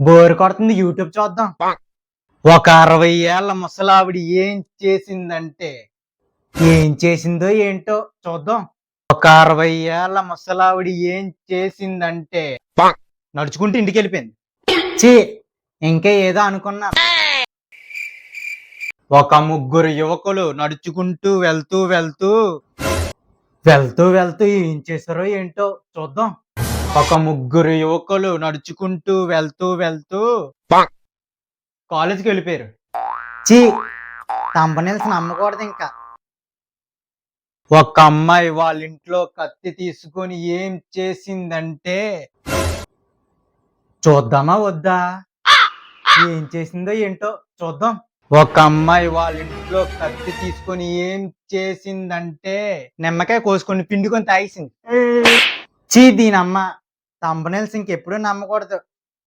Bore కొడుతుంది, YouTube చూద్దాం. ఒక 60 ఏళ్ల ముసలావిడ ఏం చేసిందంటే, ఏం చేసిందో ఏంటో చూద్దాం. ఒక 60 ఏళ్ల ముసలావిడ ఏం చేసిందంటే నడుచుకుంటూ ఇంటికి వెళ్ళిపోయింది. ఛీ, ఇంకా ఏదో అనుకున్నాను. ఒక ముగ్గురు యువకులు నడుచుకుంటూ వెళ్తూ వెళ్తూ వెళ్తూ వెళ్తూ ఏం చేశారో ఏంటో చూద్దాం. ఒక ముగ్గురు యువకులు నడుచుకుంటూ వెళ్తూ వెళ్తూ కాలేజీకి వెళ్ళిపోయారు. చీ, తంబనెల్స్ నమ్మకూడదు ఇంకా. ఒక అమ్మాయి వాళ్ళ ఇంట్లో కత్తి తీసుకొని ఏం చేసిందంటే చూద్దామా వద్దా? ఏం చేసిందో ఏంటో చూద్దాం. ఒక అమ్మాయి వాళ్ళ ఇంట్లో కత్తి తీసుకొని ఏం చేసిందంటే నిమ్మకాయ కోసుకొని పిండుకొని తాగేసింది. చీ, దీనమ్మ. తంబనెల్స్ ఇంకెప్పుడు నమ్మకూడదు.